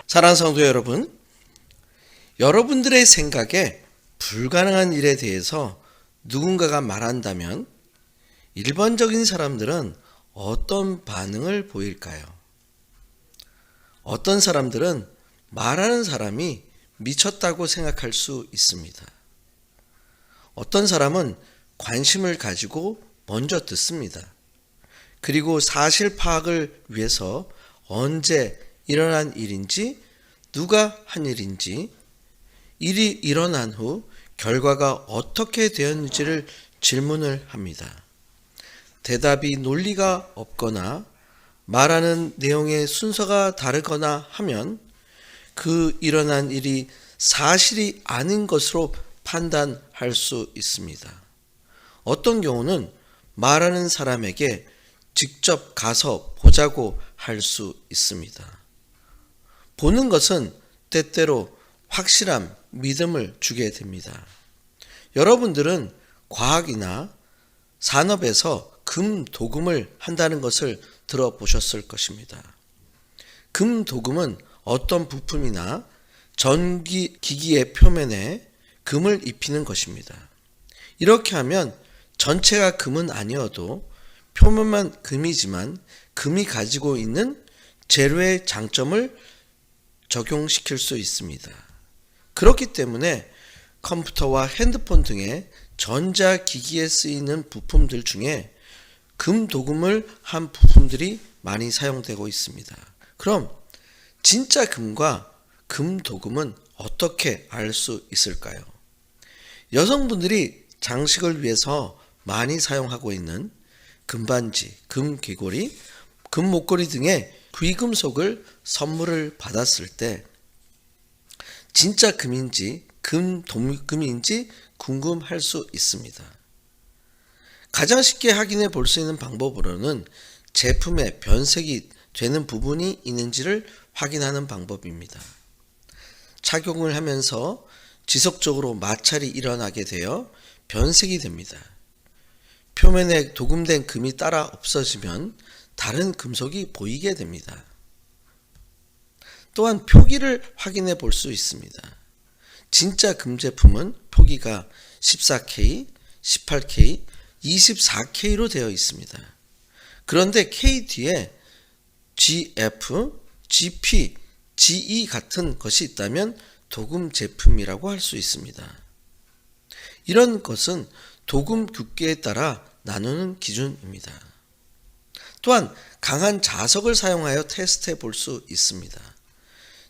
사랑하는 성도 여러분, 여러분들의 생각에 불가능한 일에 대해서 누군가가 말한다면 일반적인 사람들은 어떤 반응을 보일까요? 어떤 사람들은 말하는 사람이 미쳤다고 생각할 수 있습니다. 어떤 사람은 관심을 가지고 먼저 듣습니다. 그리고 사실 파악을 위해서 언제 일어난 일인지, 누가 한 일인지, 일이 일어난 후 결과가 어떻게 되었는지를 질문을 합니다. 대답이 논리가 없거나 말하는 내용의 순서가 다르거나 하면 그 일어난 일이 사실이 아닌 것으로 판단할 수 있습니다. 어떤 경우는 말하는 사람에게 직접 가서 보자고 할 수 있습니다. 보는 것은 때때로 확실한 믿음을 주게 됩니다. 여러분들은 과학이나 산업에서 금도금을 한다는 것을 들어보셨을 것입니다. 금도금은 어떤 부품이나 전기기기의 표면에 금을 입히는 것입니다. 이렇게 하면 전체가 금은 아니어도 표면만 금이지만 금이 가지고 있는 재료의 장점을 적용시킬 수 있습니다. 그렇기 때문에 컴퓨터와 핸드폰 등의 전자기기에 쓰이는 부품들 중에 금도금을 한 부품들이 많이 사용되고 있습니다. 그럼 진짜 금과 금도금은 어떻게 알 수 있을까요? 여성분들이 장식을 위해서 많이 사용하고 있는 금반지, 금귀걸이, 금목걸이 등의 귀금속을 선물을 받았을 때 진짜 금인지 금도금인지 궁금할 수 있습니다. 가장 쉽게 확인해 볼 수 있는 방법으로는 제품에 변색이 되는 부분이 있는지를 확인하는 방법입니다. 착용을 하면서 지속적으로 마찰이 일어나게 되어 변색이 됩니다. 표면에 도금된 금이 따라 없어지면 다른 금속이 보이게 됩니다. 또한 표기를 확인해 볼 수 있습니다. 진짜 금 제품은 표기가 14K, 18K, 24K로 되어 있습니다. 그런데 K 뒤에 GF, GP, GE 같은 것이 있다면 도금 제품이라고 할 수 있습니다. 이런 것은 도금 규격에 따라 나누는 기준입니다. 또한 강한 자석을 사용하여 테스트해 볼 수 있습니다.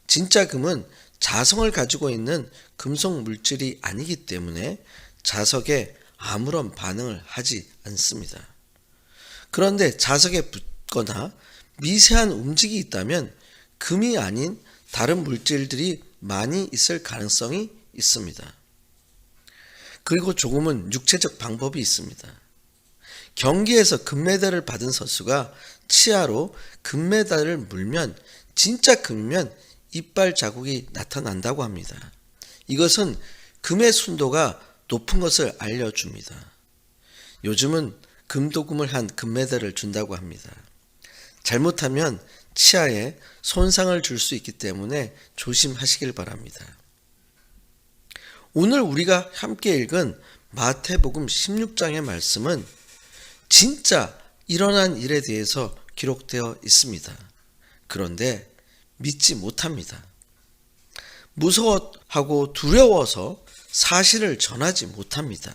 진짜 금은 자성을 가지고 있는 금속 물질이 아니기 때문에 자석에 아무런 반응을 하지 않습니다. 그런데 자석에 붙거나 미세한 움직임이 있다면 금이 아닌 다른 물질들이 많이 있을 가능성이 있습니다. 그리고 조금은 육체적 방법이 있습니다. 경기에서 금메달을 받은 선수가 치아로 금메달을 물면 진짜 금이면 이빨 자국이 나타난다고 합니다. 이것은 금의 순도가 높은 것을 알려줍니다. 요즘은 금도금을 한 금메달을 준다고 합니다. 잘못하면 치아에 손상을 줄 수 있기 때문에 조심하시길 바랍니다. 오늘 우리가 함께 읽은 마태복음 16장의 말씀은 진짜 일어난 일에 대해서 기록되어 있습니다. 그런데 믿지 못합니다. 무서워하고 두려워서 사실을 전하지 못합니다.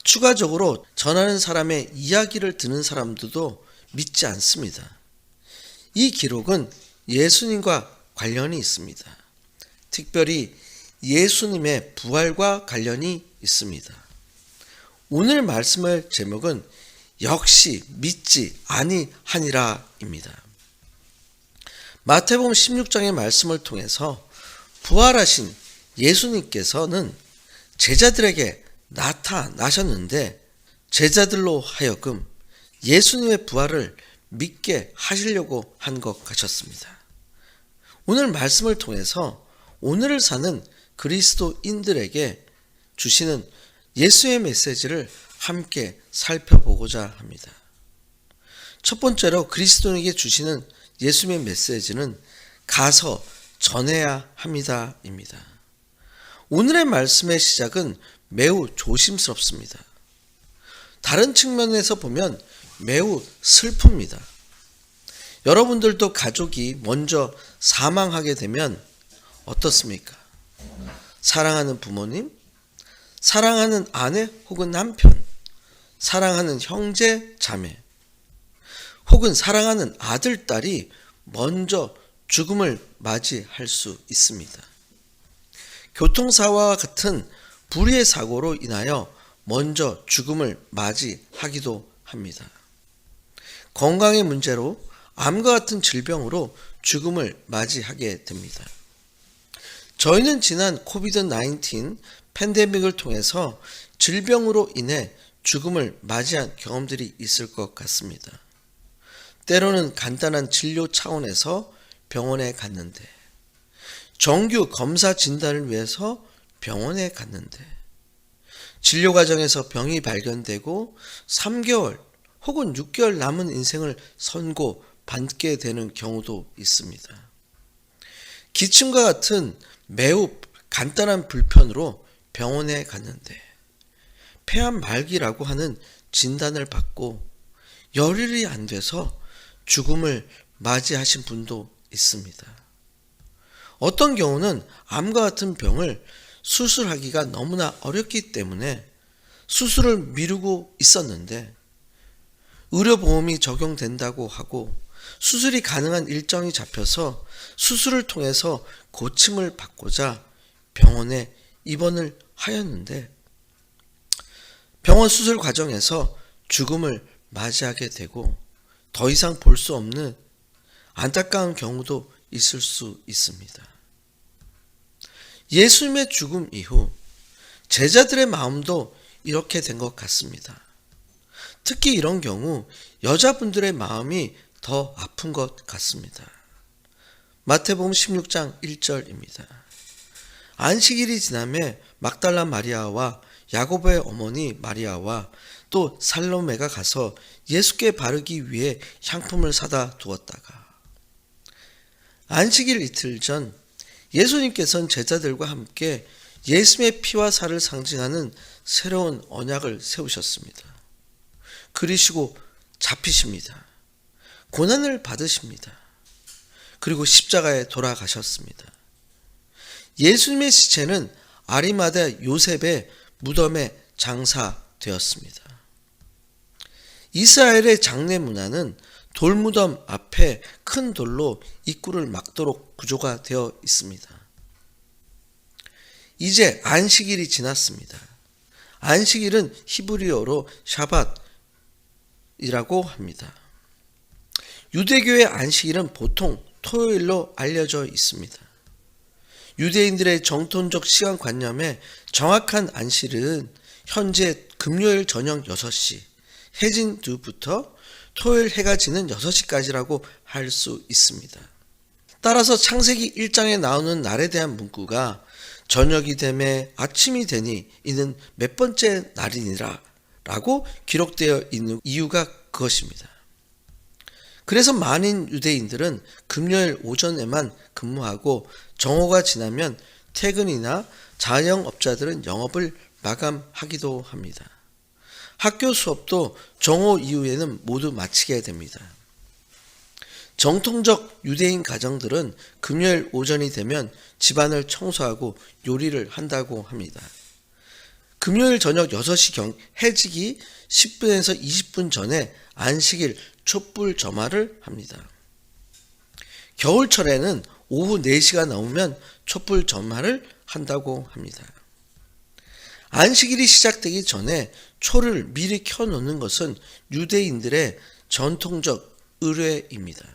추가적으로 전하는 사람의 이야기를 듣는 사람들도 믿지 않습니다. 이 기록은 예수님과 관련이 있습니다. 특별히 예수님의 부활과 관련이 있습니다. 오늘 말씀의 제목은 역시 믿지 아니하니라입니다. 마태복음 16장의 말씀을 통해서 부활하신 예수님께서는 제자들에게 나타나셨는데 제자들로 하여금 예수님의 부활을 믿게 하시려고 한 것 같았습니다. 오늘 말씀을 통해서 오늘을 사는 그리스도인들에게 주시는 예수의 메시지를 함께 살펴보고자 합니다. 첫 번째로 그리스도인에게 주시는 예수의 메시지는 가서 전해야 합니다입니다. 오늘의 말씀의 시작은 매우 조심스럽습니다. 다른 측면에서 보면 매우 슬픕니다. 여러분들도 가족이 먼저 사망하게 되면 어떻습니까? 사랑하는 부모님, 사랑하는 아내 혹은 남편, 사랑하는 형제, 자매, 혹은 사랑하는 아들, 딸이 먼저 죽음을 맞이할 수 있습니다. 교통사고와 같은 불의의 사고로 인하여 먼저 죽음을 맞이하기도 합니다. 건강의 문제로 암과 같은 질병으로 죽음을 맞이하게 됩니다. 저희는 지난 코비드-19 팬데믹을 통해서 질병으로 인해 죽음을 맞이한 경험들이 있을 것 같습니다. 때로는 간단한 진료 차원에서 병원에 갔는데, 정규 검사 진단을 위해서 병원에 갔는데, 진료 과정에서 병이 발견되고 3개월 혹은 6개월 남은 인생을 선고받게 되는 경우도 있습니다. 기침과 같은 매우 간단한 불편으로 병원에 갔는데 폐암 말기라고 하는 진단을 받고 열흘이 안 돼서 죽음을 맞이하신 분도 있습니다. 어떤 경우는 암과 같은 병을 수술하기가 너무나 어렵기 때문에 수술을 미루고 있었는데 의료보험이 적용된다고 하고 수술이 가능한 일정이 잡혀서 수술을 통해서 고침을 받고자 병원에 입원을 하였는데 병원 수술 과정에서 죽음을 맞이하게 되고 더 이상 볼 수 없는 안타까운 경우도 있을 수 있습니다. 예수님의 죽음 이후 제자들의 마음도 이렇게 된 것 같습니다. 특히 이런 경우 여자분들의 마음이 더 아픈 것 같습니다. 마태복음 16장 1절입니다. 안식일이 지남에 막달라 마리아와 야고보의 어머니 마리아와 또 살로메가 가서 예수께 바르기 위해 향품을 사다 두었다가 안식일 이틀 전 예수님께서는 제자들과 함께 예수님의 피와 살을 상징하는 새로운 언약을 세우셨습니다. 그리시고 잡히십니다. 고난을 받으십니다. 그리고 십자가에 돌아가셨습니다. 예수님의 시체는 아리마대 요셉의 무덤에 장사되었습니다. 이스라엘의 장례 문화는 돌무덤 앞에 큰 돌로 입구를 막도록 구조가 되어 있습니다. 이제 안식일이 지났습니다. 안식일은 히브리어로 샤밧이라고 합니다. 유대교의 안식일은 보통 토요일로 알려져 있습니다. 유대인들의 정통적 시간관념에 정확한 안식일은 현재 금요일 저녁 6시, 해진 뒤부터 토요일 해가 지는 6시까지라고 할 수 있습니다. 따라서 창세기 1장에 나오는 날에 대한 문구가 저녁이 되매 아침이 되니 이는 몇 번째 날이니라 라고 기록되어 있는 이유가 그것입니다. 그래서 많은 유대인들은 금요일 오전에만 근무하고 정오가 지나면 퇴근이나 자영업자들은 영업을 마감하기도 합니다. 학교 수업도 정오 이후에는 모두 마치게 됩니다. 정통적 유대인 가정들은 금요일 오전이 되면 집안을 청소하고 요리를 한다고 합니다. 금요일 저녁 6시경 해지기 10분에서 20분 전에 안식일 촛불 점화를 합니다. 겨울철에는 오후 4시가 넘으면 촛불 점화를 한다고 합니다. 안식일이 시작되기 전에 초를 미리 켜놓는 것은 유대인들의 전통적 의례입니다.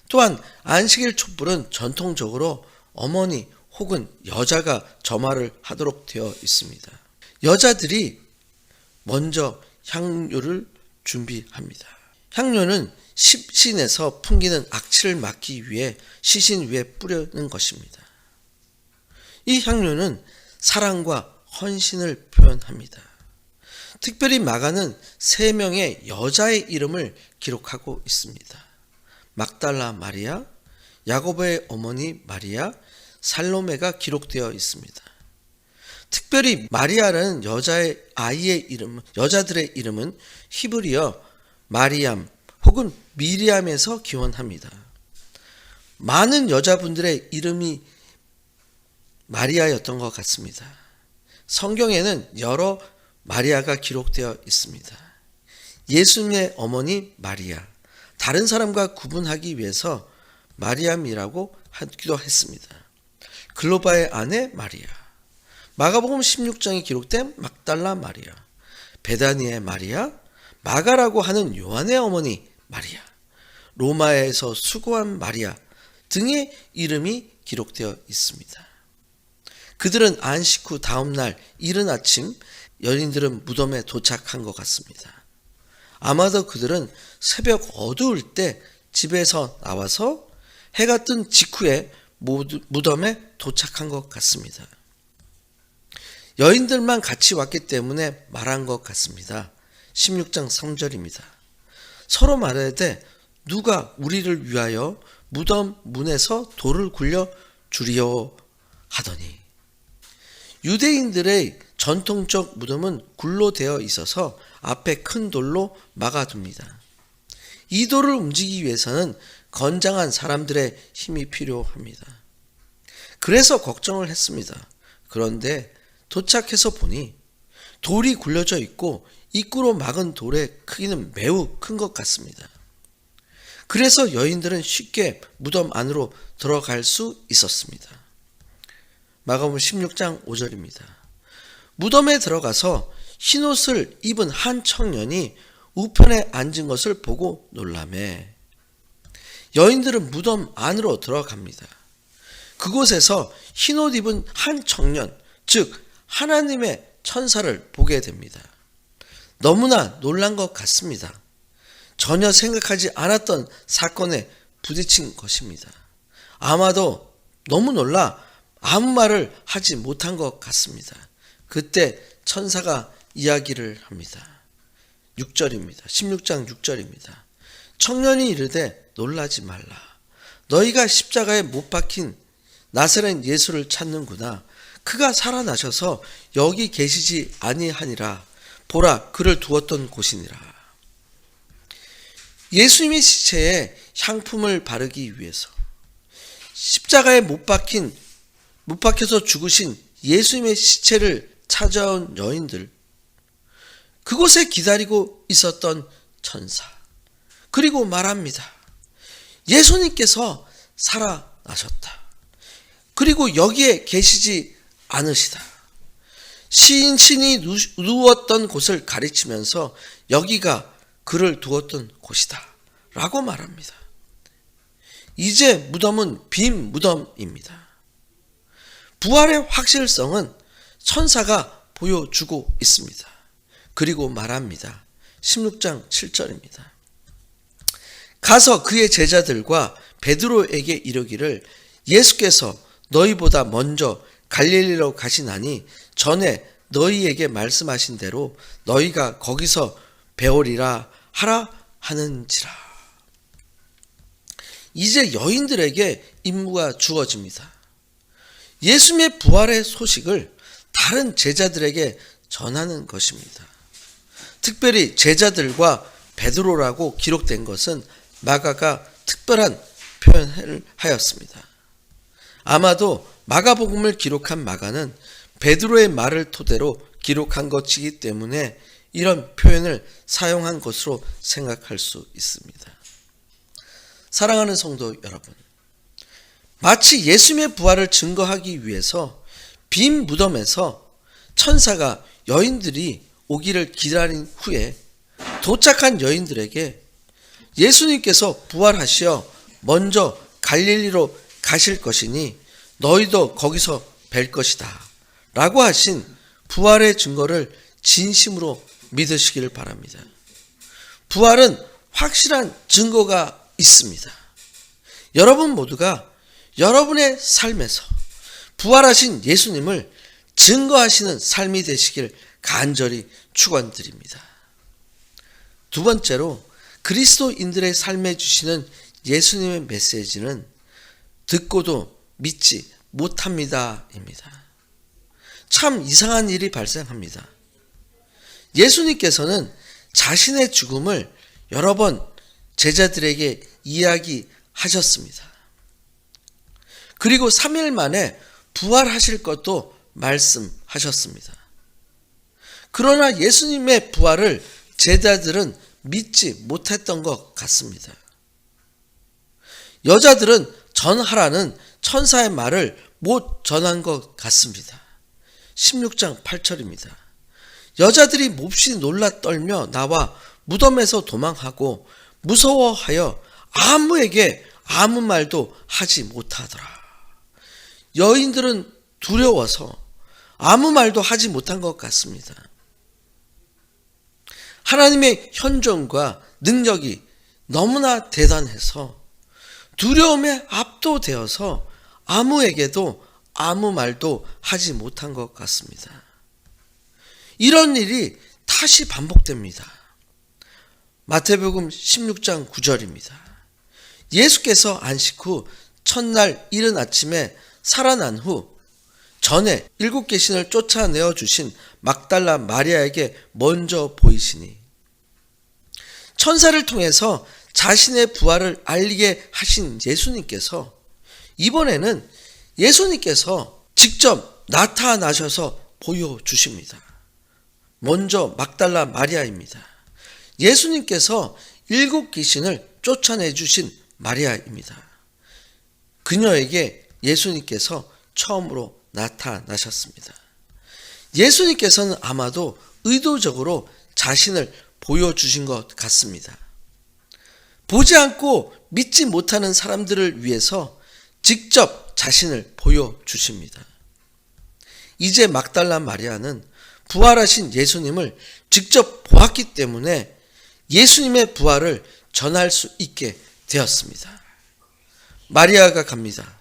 또한 안식일 촛불은 전통적으로 어머니 혹은 여자가 점화를 하도록 되어 있습니다. 여자들이 먼저 향료를 준비합니다. 향료는 시신에서 풍기는 악취를 막기 위해 시신 위에 뿌리는 것입니다. 이 향료는 사랑과 헌신을 표현합니다. 특별히 마가는 3명의 여자의 이름을 기록하고 있습니다. 막달라 마리아, 야고보의 어머니 마리아, 살로메가 기록되어 있습니다. 특별히 마리아라는 여자들의 이름은 히브리어 마리암 혹은 미리암에서 기원합니다. 많은 여자분들의 이름이 마리아였던 것 같습니다. 성경에는 여러 마리아가 기록되어 있습니다. 예수님의 어머니 마리아, 다른 사람과 구분하기 위해서 마리암이라고 하기도 했습니다. 글로바의 아내 마리아, 마가복음 16장에 기록된 막달라 마리아, 베다니의 마리아, 마가라고 하는 요한의 어머니 마리아, 로마에서 수고한 마리아 등의 이름이 기록되어 있습니다. 그들은 안식 후 다음 날 이른 아침 여인들은 무덤에 도착한 것 같습니다. 아마도 그들은 새벽 어두울 때 집에서 나와서 해가 뜬 직후에 무덤에 도착한 것 같습니다. 여인들만 같이 왔기 때문에 말한 것 같습니다. 16장 3절입니다. 서로 말하되 누가 우리를 위하여 무덤 문에서 돌을 굴려 주리오 하더니, 유대인들의 전통적 무덤은 굴로 되어 있어서 앞에 큰 돌로 막아둡니다. 이 돌을 움직이기 위해서는 건장한 사람들의 힘이 필요합니다. 그래서 걱정을 했습니다. 그런데 도착해서 보니 돌이 굴려져 있고 입구로 막은 돌의 크기는 매우 큰 것 같습니다. 그래서 여인들은 쉽게 무덤 안으로 들어갈 수 있었습니다. 마가복음 16장 5절입니다. 무덤에 들어가서 흰옷을 입은 한 청년이 우편에 앉은 것을 보고 놀라매 여인들은 무덤 안으로 들어갑니다. 그곳에서 흰옷 입은 한 청년, 즉 하나님의 천사를 보게 됩니다. 너무나 놀란 것 같습니다. 전혀 생각하지 않았던 사건에 부딪힌 것입니다. 아마도 너무 놀라 아무 말을 하지 못한 것 같습니다. 그때 천사가 이야기를 합니다. 6절입니다. 16장 6절입니다. 청년이 이르되 놀라지 말라. 너희가 십자가에 못 박힌 나사렛 예수를 찾는구나. 그가 살아나셔서 여기 계시지 아니하니라. 보라, 그를 두었던 곳이니라. 예수님의 시체에 향품을 바르기 위해서 십자가에 못 박혀서 죽으신 예수님의 시체를 찾아온 여인들, 그곳에 기다리고 있었던 천사, 그리고 말합니다. 예수님께서 살아나셨다. 그리고 여기에 계시지 않으시다. 시인신이 누웠던 곳을 가리치면서 여기가 그를 두었던 곳이다 라고 말합니다. 이제 무덤은 빈 무덤입니다. 부활의 확실성은 천사가 보여주고 있습니다. 그리고 말합니다. 16장 7절입니다. 가서 그의 제자들과 베드로에게 이르기를 예수께서 너희보다 먼저 갈릴리로 가시나니 전에 너희에게 말씀하신 대로 너희가 거기서 배우리라 하라 하는지라. 이제 여인들에게 임무가 주어집니다. 예수님의 부활의 소식을 다른 제자들에게 전하는 것입니다. 특별히 제자들과 베드로라고 기록된 것은 마가가 특별한 표현을 하였습니다. 아마도 마가복음을 기록한 마가는 베드로의 말을 토대로 기록한 것이기 때문에 이런 표현을 사용한 것으로 생각할 수 있습니다. 사랑하는 성도 여러분, 마치 예수님의 부활을 증거하기 위해서 빈 무덤에서 천사가 여인들이 오기를 기다린 후에 도착한 여인들에게 예수님께서 부활하시어 먼저 갈릴리로 가실 것이니 너희도 거기서 뵐 것이다 라고 하신 부활의 증거를 진심으로 믿으시기를 바랍니다. 부활은 확실한 증거가 있습니다. 여러분 모두가 여러분의 삶에서 부활하신 예수님을 증거하시는 삶이 되시길 간절히 축원드립니다. 두 번째로 그리스도인들의 삶에 주시는 예수님의 메시지는 듣고도 믿지 못합니다입니다. 참 이상한 일이 발생합니다. 예수님께서는 자신의 죽음을 여러 번 제자들에게 이야기하셨습니다. 그리고 3일 만에 부활하실 것도 말씀하셨습니다. 그러나 예수님의 부활을 제자들은 믿지 못했던 것 같습니다. 여자들은 전하라는 천사의 말을 못 전한 것 같습니다. 16장 8절입니다. 여자들이 몹시 놀라 떨며 나와 무덤에서 도망하고 무서워하여 아무에게 아무 말도 하지 못하더라. 여인들은 두려워서 아무 말도 하지 못한 것 같습니다. 하나님의 현존과 능력이 너무나 대단해서 두려움에 압도되어서 아무에게도 아무 말도 하지 못한 것 같습니다. 이런 일이 다시 반복됩니다. 마태복음 16장 9절입니다. 예수께서 안식 후 첫날 이른 아침에 살아난 후 전에 7 신을 쫓아내어 주신 막달라 마리아에게 먼저 보이시니 천사를 통해서 자신의 부활을 알리게 하신 예수님께서 이번에는 예수님께서 직접 나타나셔서 보여주십니다. 먼저 막달라 마리아입니다. 예수님께서 7 귀신을 쫓아내 주신 마리아입니다. 그녀에게 예수님께서 처음으로 나타나셨습니다. 예수님께서는 아마도 의도적으로 자신을 보여주신 것 같습니다. 보지 않고 믿지 못하는 사람들을 위해서 직접 자신을 보여주십니다. 이제 막달라 마리아는 부활하신 예수님을 직접 보았기 때문에 예수님의 부활을 전할 수 있게 되었습니다. 마리아가 갑니다.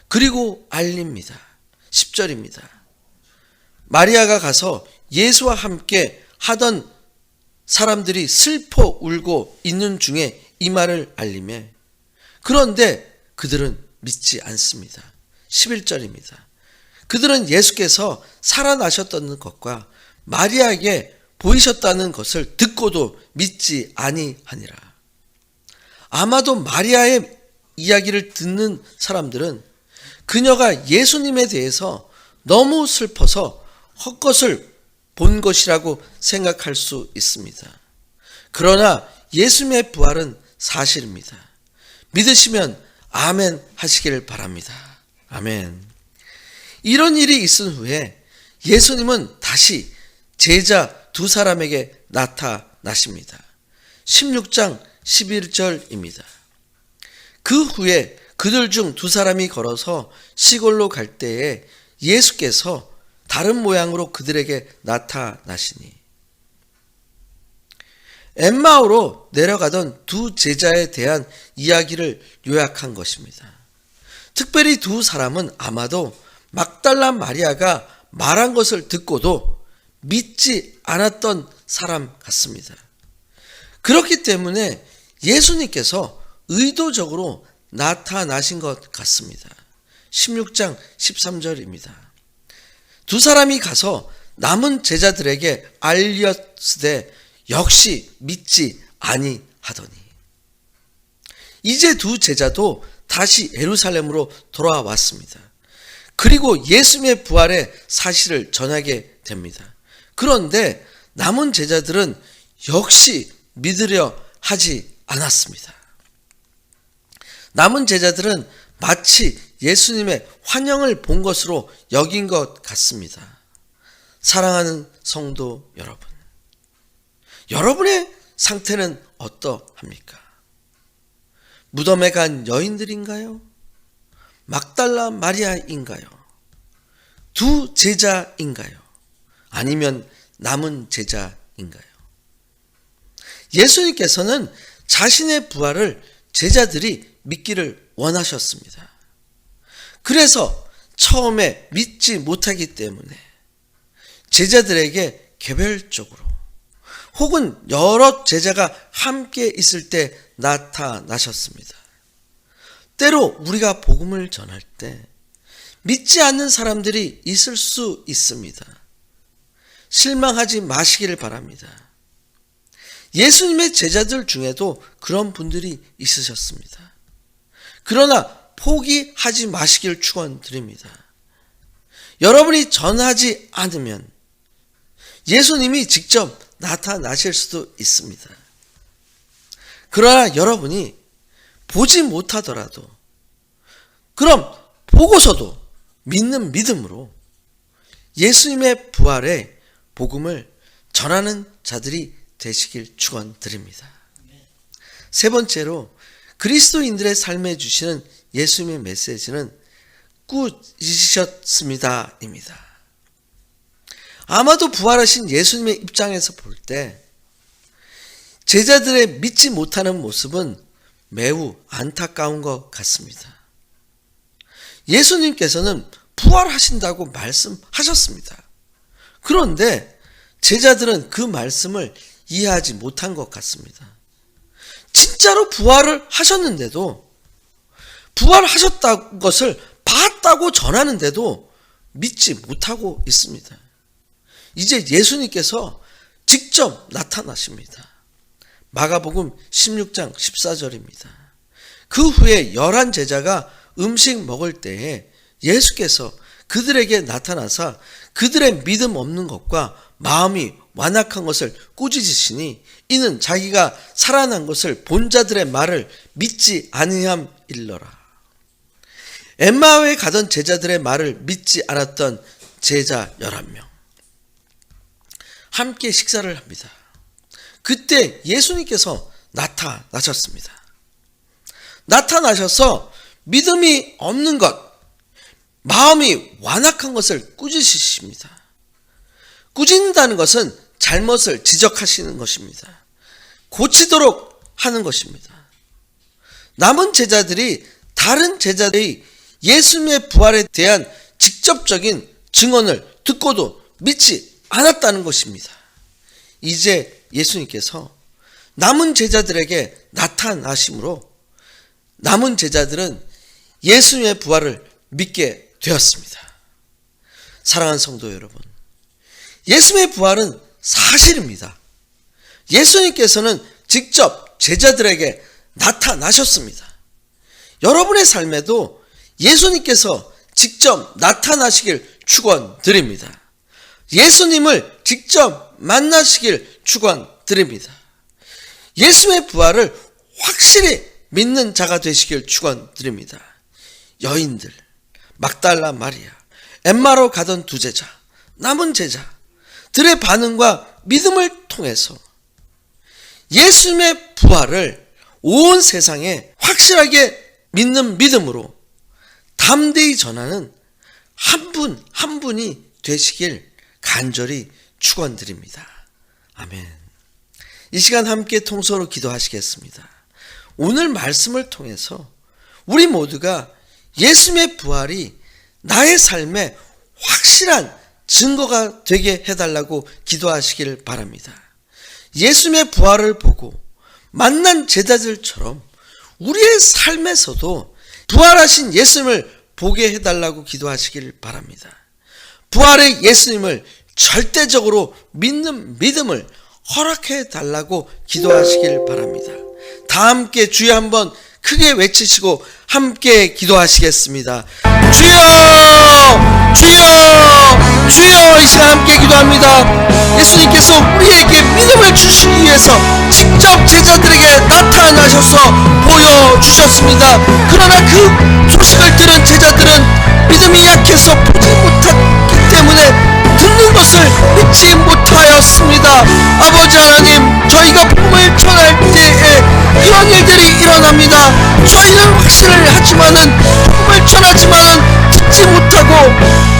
그리고 알립니다. 10절입니다. 마리아가 가서 예수와 함께 하던 사람들이 슬퍼 울고 있는 중에 이 말을 알리매 그런데 그들은 믿지 않습니다. 11절입니다. 그들은 예수께서 살아나셨다는 것과 마리아에게 보이셨다는 것을 듣고도 믿지 아니하니라. 아마도 마리아의 이야기를 듣는 사람들은 그녀가 예수님에 대해서 너무 슬퍼서 헛것을 본 것이라고 생각할 수 있습니다. 그러나 예수님의 부활은 사실입니다. 믿으시면 아멘 하시기를 바랍니다. 아멘. 이런 일이 있은 후에 예수님은 다시 제자 2 사람에게 나타나십니다. 16장 11절입니다. 그 후에 그들 중 2 사람이 걸어서 시골로 갈 때에 예수께서 다른 모양으로 그들에게 나타나시니 엠마오로 내려가던 2 제자에 대한 이야기를 요약한 것입니다. 특별히 2 사람은 아마도 막달라 마리아가 말한 것을 듣고도 믿지 않았던 사람 같습니다. 그렇기 때문에 예수님께서 의도적으로 나타나신 것 같습니다. 16장 13절입니다. 2 사람이 가서 남은 제자들에게 알렸으되 역시 믿지 아니하더니 이제 2 제자도 다시 예루살렘으로 돌아왔습니다. 그리고 예수님의 부활의 사실을 전하게 됩니다. 그런데 남은 제자들은 역시 믿으려 하지 않았습니다. 남은 제자들은 마치 예수님의 환영을 본 것으로 여긴 것 같습니다. 사랑하는 성도 여러분, 여러분의 상태는 어떠합니까? 무덤에 간 여인들인가요? 막달라 마리아인가요? 2 제자인가요? 아니면 남은 제자인가요? 예수님께서는 자신의 부활을 제자들이 믿기를 원하셨습니다. 그래서 처음에 믿지 못하기 때문에 제자들에게 개별적으로 혹은 여러 제자가 함께 있을 때 나타나셨습니다. 때로 우리가 복음을 전할 때 믿지 않는 사람들이 있을 수 있습니다. 실망하지 마시기를 바랍니다. 예수님의 제자들 중에도 그런 분들이 있으셨습니다. 그러나 포기하지 마시기를 축원드립니다. 여러분이 전하지 않으면 예수님이 직접 나타나실 수도 있습니다. 그러나 여러분이 보지 못하더라도 그럼 보고서도 믿는 믿음으로 예수님의 부활의 복음을 전하는 자들이 되시길 축원드립니다. 세 번째로 그리스도인들의 삶에 주시는 예수님의 메시지는 꾸짖으셨습니다입니다. 아마도 부활하신 예수님의 입장에서 볼 때 제자들의 믿지 못하는 모습은 매우 안타까운 것 같습니다. 예수님께서는 부활하신다고 말씀하셨습니다. 그런데 제자들은 그 말씀을 이해하지 못한 것 같습니다. 진짜로 부활을 하셨는데도 부활하셨다는 것을 봤다고 전하는데도 믿지 못하고 있습니다. 이제 예수님께서 직접 나타나십니다. 마가복음 16장 14절입니다. 그 후에 11제자가 음식 먹을 때에 예수께서 그들에게 나타나사 그들의 믿음 없는 것과 마음이 완악한 것을 꾸짖으시니 이는 자기가 살아난 것을 본 자들의 말을 믿지 아니함일러라. 엠마오에 가던 제자들의 말을 믿지 않았던 제자 11명 함께 식사를 합니다. 그때 예수님께서 나타나셨습니다. 나타나셔서 믿음이 없는 것, 마음이 완악한 것을 꾸짖으십니다. 꾸짖는다는 것은 잘못을 지적하시는 것입니다. 고치도록 하는 것입니다. 남은 제자들이 다른 제자들의 예수님의 부활에 대한 직접적인 증언을 듣고도 믿지 않았다는 것입니다. 이제 예수님께서 남은 제자들에게 나타나심으로 남은 제자들은 예수님의 부활을 믿게 되었습니다. 사랑하는 성도 여러분, 예수님의 부활은 사실입니다. 예수님께서는 직접 제자들에게 나타나셨습니다. 여러분의 삶에도 예수님께서 직접 나타나시길 축원드립니다. 예수님을 직접 만나시길 축원드립니다. 예수의 부활을 확실히 믿는 자가 되시길 축원드립니다. 여인들, 막달라 마리아, 엠마로 가던 두 제자, 남은 제자들의 반응과 믿음을 통해서 예수님의 부활을 온 세상에 확실하게 믿는 믿음으로 담대히 전하는 한 분 한 분이 되시길 간절히 축원드립니다. 아멘. 이 시간 함께 통성으로 기도하시겠습니다. 오늘 말씀을 통해서 우리 모두가 예수님의 부활이 나의 삶에 확실한 증거가 되게 해달라고 기도하시길 바랍니다. 예수님의 부활을 보고 만난 제자들처럼 우리의 삶에서도 부활하신 예수님을 보게 해달라고 기도하시길 바랍니다. 부활의 예수님을 절대적으로 믿는 믿음을 허락해 달라고 기도하시길 바랍니다. 다 함께 주여 한번 크게 외치시고 함께 기도하시겠습니다. 주여, 주여, 주여. 이 시간 함께 기도합니다. 예수님께서 우리에게 믿음을 주시기 위해서 직접 제자들에게 나타나셔서 보여주셨습니다. 그러나 그 소식을 들은 제자들은 믿음이 약해서 보지 못했기 때문에 듣는 것을 믿지 못하였습니다. 아버지 하나님, 저희가 복음을 전할 때에 이런 일들이 일어납니다. 저희는 확신을 하지만은 복음을 전하지만은 듣지 못하고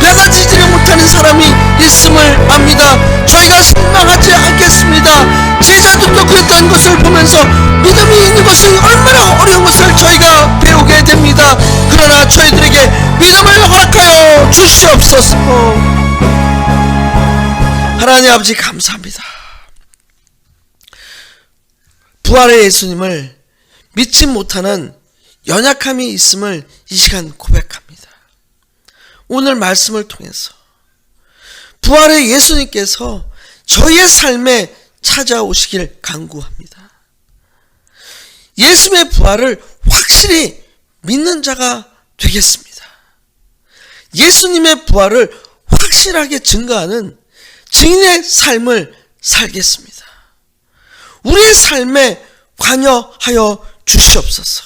받아들이지 못하는 사람이 있음을 압니다. 저희가 실망하지 않겠습니다. 제자들도 그랬던 것을 보면서 믿음이 있는 것이 얼마나 어려운 것을 저희가 배우게 됩니다. 그러나 저희들에게 믿음을 허락하여 주시옵소서. 하나님 아버지 감사합니다. 부활의 예수님을 믿지 못하는 연약함이 있음을 이 시간 고백합니다. 오늘 말씀을 통해서 부활의 예수님께서 저희의 삶에 찾아오시길 간구합니다. 예수님의 부활을 확실히 믿는 자가 되겠습니다. 예수님의 부활을 확실하게 증거하는 증인의 삶을 살겠습니다. 우리의 삶에 관여하여 주시옵소서.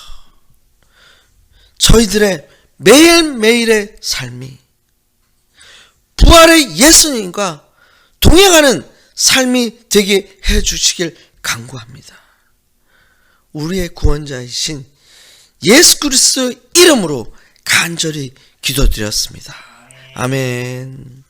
저희들의 매일매일의 삶이 부활의 예수님과 동행하는 삶이 되게 해주시길 간구합니다. 우리의 구원자이신 예수 그리스도의 이름으로 간절히 기도드렸습니다. 아멘.